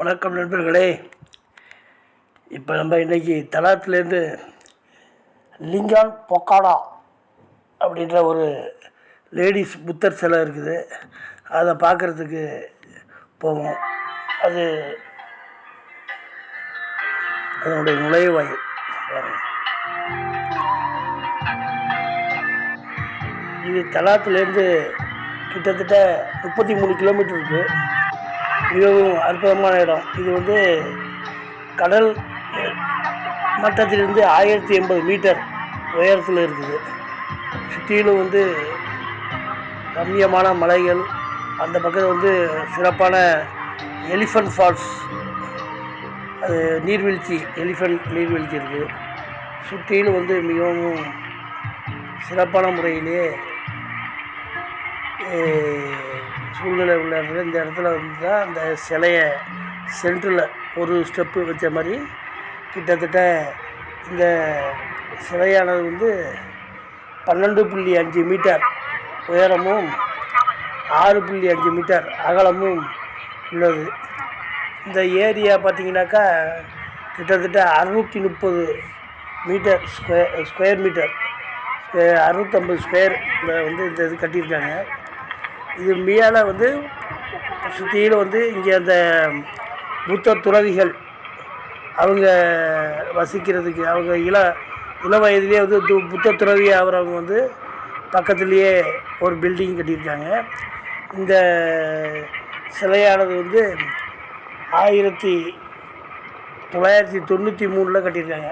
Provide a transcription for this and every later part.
வணக்கம் நண்பர்களே. இப்போ நம்ம இன்றைக்கி தலாத்துலேருந்து லிங்கான் பொக்காடா அப்படின்ற ஒரு லேடிஸ் புத்தர் சிலை இருக்குது. அதை பார்க்குறதுக்கு போவோம். அதனுடைய நுழைவாயில் இது தலாத்துலேருந்து கிட்டத்தட்ட 33 கிலோமீட்டர் இருக்குது. மிகவும் அற்புதமான இடம். இது கடல் மட்டத்திலிருந்து 1080 மீட்டர் உயரத்தில் இருக்குது. சுற்றிலும் ரம்மியமான மலைகள். அந்த பக்கத்தில் சிறப்பான எலிஃபண்ட் ஃபால்ஸ், அது நீர்வீழ்ச்சி, எலிஃபண்ட் நீர்வீழ்ச்சி இருக்குது. சுற்றிலும் மிகவும் சிறப்பான முறையிலே சூழ்நிலை உள்ள இடத்துல இந்த இடத்துல தான் அந்த சிலையை சென்டரில் ஒரு ஸ்டெப்பு வச்ச மாதிரி கிட்டத்தட்ட இந்த சிலையானது 12.5 மீட்டர் உயரமும் 6.5 மீட்டர் அகலமும் உள்ளது. இந்த ஏரியா பார்த்திங்கனாக்கா கிட்டத்தட்ட 630 மீட்டர் ஸ்கொயர் மீட்டர் 650 ஸ்கொயர் இந்த இது கட்டியிருக்காங்க. இது மேலே சுற்றியில் இங்கே அந்த புத்த துறவிகள் அவங்க வசிக்கிறதுக்கு, அவங்க இள வயதிலே புத்த துறவி அவரவங்க பக்கத்துலேயே ஒரு பில்டிங் கட்டியிருக்காங்க. இந்த சிலையானது 1993 கட்டியிருக்காங்க.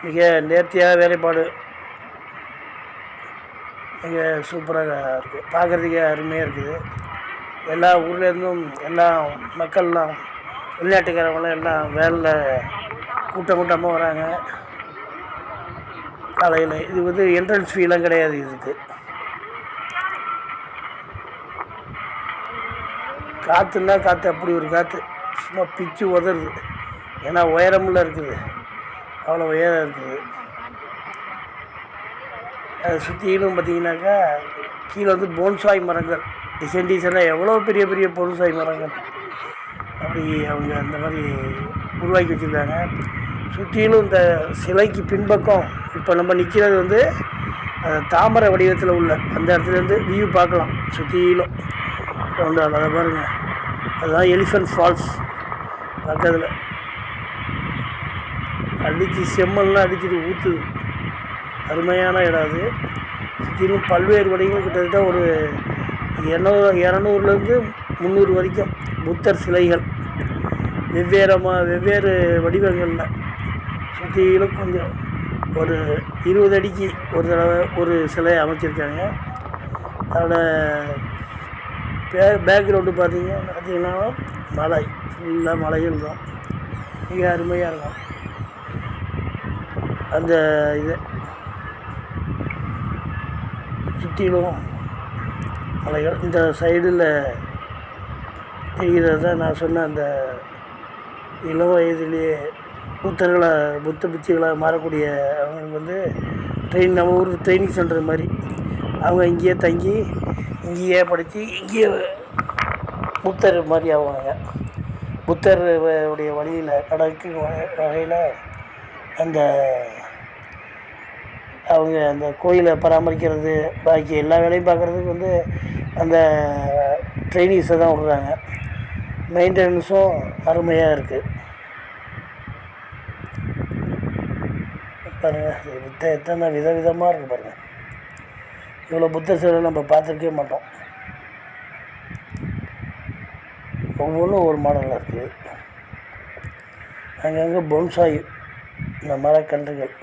மிக நேர்த்தியாக வேலைப்பாடு, மிக சூப்பராக இருக்குது. பார்க்குறதுக்கே அருமையாக இருக்குது. எல்லா ஊர்லேருந்தும் எல்லா மக்கள்லாம், வெளிநாட்டுக்காரவங்களாம் எல்லாம் வேனில் கூட்டமாக வராங்க காலையில். இது என்ட்ரன்ஸ் ஃபீலாம் கிடையாது. இதுக்கு காற்றுன்னா காற்று, அப்படி ஒரு காற்று சும்மா பிச்சு உதறுது. ஏன்னா உயரமில் இருக்குது, அவ்வளோ உயரம் இருக்குது. அதை சுற்றிலும் பார்த்திங்கனாக்கா கீழே போன்சாய் மரங்கள், டிசைனாக எவ்வளோ பெரிய பெரிய போன்சாய் மரங்கள் அப்படி அவங்க அந்த மாதிரி உருவாக்கி வச்சுருக்காங்க. சுற்றிலும் இந்த சிலைக்கு பின்பக்கம் இப்போ நம்ம நிற்கிறது தாமரை வடிவத்தில் உள்ள அந்த இடத்துலேருந்து வியூ பார்க்கலாம். சுற்றிலும் அதை பாருங்கள், அதுதான் எலிஃபண்ட் ஃபால்ஸ். பக்கத்தில் அடித்து செம்மல்லாம் அடிச்சுட்டு ஊற்றுது. அருமையான இடம் அது. சுற்றிலும் பல்வேறு வடிவங்கள், கிட்டத்தட்ட ஒரு 200லேருந்து 300 வரைக்கும் புத்தர் சிலைகள் வெவ்வேறு வடிவங்களில் சுற்றிலும் கொஞ்சம் ஒரு 20 அடிக்கு ஒரு தடவை ஒரு சிலை அமைச்சிருக்காங்க. அதோட பேக்ரவுண்டு பார்த்திங்கன்னா மலை, ஃபுல்லாக மலைகள் தான். மிக அருமையாக இருக்கும் அந்த இது. சுற்றிலும் மலைகள். இந்த சைடில் தெரிகிறது தான் நான் சொன்ன அந்த இளம் வயதிலேயே புத்த பிச்சைகளாக மாறக்கூடிய அவங்களுக்கு நம்ம ஊர் ட்ரைனிங் சென்டர் மாதிரி அவங்க இங்கேயே தங்கி இங்கேயே படித்து இங்கேயே புத்தர் மாதிரி ஆவாங்க. புத்தர் உடைய வழியில் நடக்கும் வகையில் அந்த அவங்க அந்த கோயிலை பராமரிக்கிறது, பாக்கி எல்லா வேலையும் பார்க்குறதுக்கு அந்த ட்ரைனிங்ஸை தான் விடுறாங்க. மெயின்டெனன்ஸும் அருமையாக இருக்குது. பாருங்கள், எத்தனை விதவிதமாக இருக்குது பாருங்கள். இவ்வளோ புத்தர் சிலை நம்ம பார்த்துருக்கவே மாட்டோம். ஒவ்வொன்றும் ஒரு மாடலில் இருக்குது. அங்கங்கே பொன்சாய், இந்த மரக்கன்றுகள்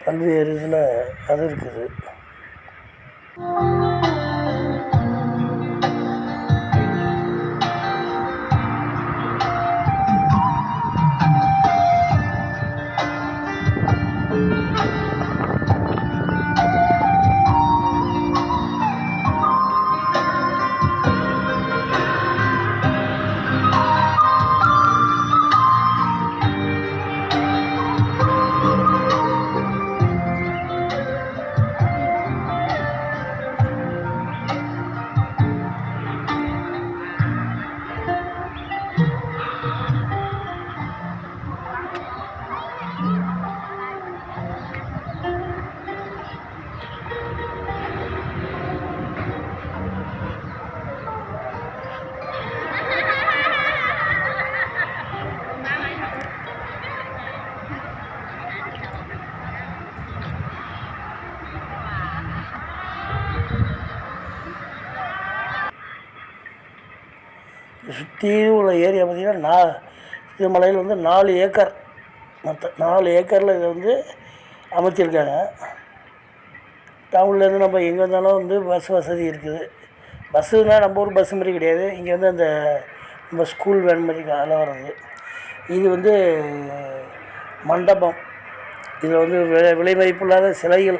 பல்வேறு இதில் அது இருக்குது. சுற்றியும் உள்ள ஏரியா பார்த்திங்கன்னா இது மலையில் வந்து 4 ஏக்கர், மொத்தம் 4 ஏக்கரில் இதை வந்து அமைச்சிருக்காங்க. டவுன்லேருந்து நம்ம எங்கே இருந்தாலும் வந்து பஸ் வசதி இருக்குது. பஸ்ஸுனால் நம்ம ஊர் பஸ்ஸு மாதிரி கிடையாது, இங்கே வந்து அந்த நம்ம ஸ்கூல் வேன் மாதிரி அதில் வர்றது. இது வந்து மண்டபம். இதில் வந்து விலை மதிப்பில்லாத சிலைகள்,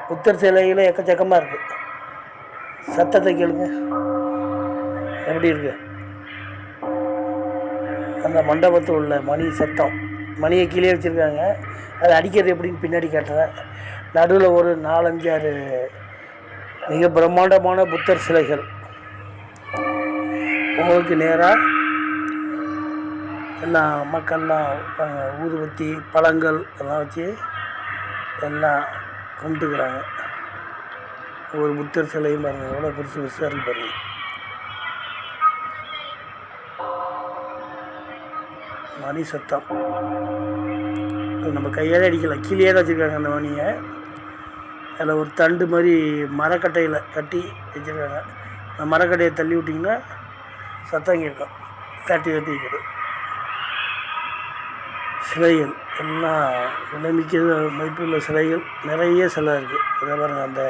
புத்தர் சிலைகளும் எக்கச்சக்கமாக இருக்குது. சத்தத்தை கேளுங்க எப்படி இருக்குது. அந்த மண்டபத்தில் உள்ள மணி சத்தம், மணியை கீழே வச்சுருக்காங்க. அது அடிக்கிறது எப்படின்னு பின்னாடி காட்டுறேன். நடுவில் ஒரு 4-5-6 மிக பிரம்மாண்டமான புத்தர் சிலைகள் உங்களுக்கு நேராக எல்லாம் மக்கள்லாம் ஊதுபத்தி பழங்கள் எல்லாம் வச்சு எல்லாம் கும்பிட்டுக்கிறாங்க. ஒரு புத்தர் சிலையும் பாருங்கள் எவ்வளோ பெருசு பெருசாக இருக்கு பாருங்கள். மணி சத்தம் நம்ம கையால் அடிக்கலாம், கீழே தான் வச்சுருக்காங்க அந்த மணியை. அதில் ஒரு தண்டு மாதிரி மரக்கட்டையில் கட்டி வச்சுருக்காங்க. அந்த மரக்கட்டையை தள்ளி விட்டிங்கன்னா சத்தம் கேட்கும், தட்டி தட்டி வைக்கிறது. சிலைகள் எல்லாம் விலைமிக்க மதிப்புள்ள சிலைகள் நிறைய சிலை இருக்குது. இதை பாருங்கள், அந்த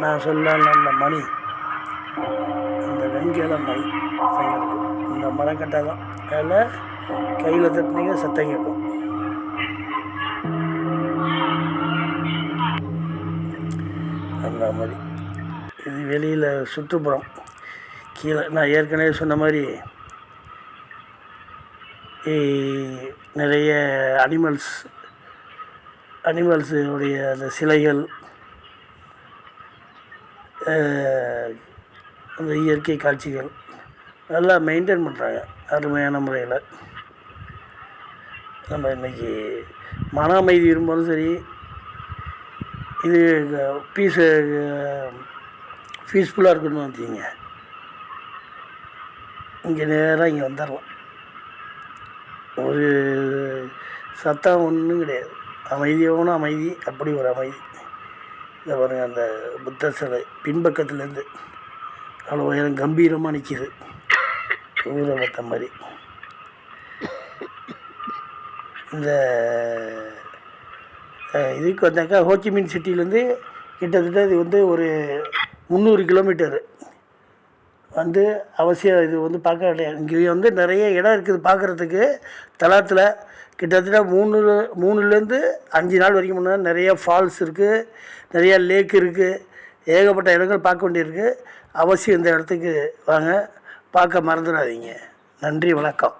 நான் சொல்ல நல்ல மணி, அந்த வெண்கல மணி இந்த மரக்கட்டை தான். அதில் கையில் தட்டினீங்க சத்தம் கேட்கும். அந்த மாதிரி இது வெளியில் சுற்றுப்புறம் கீழே நான் ஏற்கனவே சொன்ன மாதிரி நிறைய அனிமல்ஸுடைய அந்த சிலைகள், அந்த இயற்கை காட்சிகள் நல்லா மெயின்டைன் பண்ணுறாங்க அருமையான முறையில். நம்ம இன்றைக்கி மன அமைதி விரும்பாலும் சரி, இது பீஸ்ஃபுல்லாக இருக்கணும்னு வச்சுக்கிங்க, இங்கே நேராக இங்கே வந்துடலாம். ஒரு சத்தம் ஒன்றும் கிடையாது, அமைதியான அமைதி, அப்படி ஒரு அமைதி. இதை பாருங்கள், அந்த புத்தர் சிலை பின்பக்கத்துலேருந்து அவ்வளோ உயரம் கம்பீரமாக நிற்கிது, ஊரை பார்த்த மாதிரி. இந்த இதுக்கு வந்தாக்கா ஹோச்சிமின் சிட்டிலேருந்து கிட்டத்தட்ட இது வந்து ஒரு 300 கிலோமீட்டரு வந்து அவசியம் இது வந்து பார்க்க கிடையாது. இங்கே வந்து நிறைய இடம் இருக்குது பார்க்குறதுக்கு. தலாத்தில் கிட்டத்தட்ட 3லேருந்து 5 நாள் வரைக்கும் முன்னாடி நிறைய ஃபால்ஸ் இருக்குது, நிறையா லேக் இருக்குது, ஏகப்பட்ட இடங்கள் பார்க்க வேண்டியிருக்கு. அவசியம் இந்த இடத்துக்கு வாங்க, பார்க்க மறந்துடாதீங்க. நன்றி, வணக்கம்.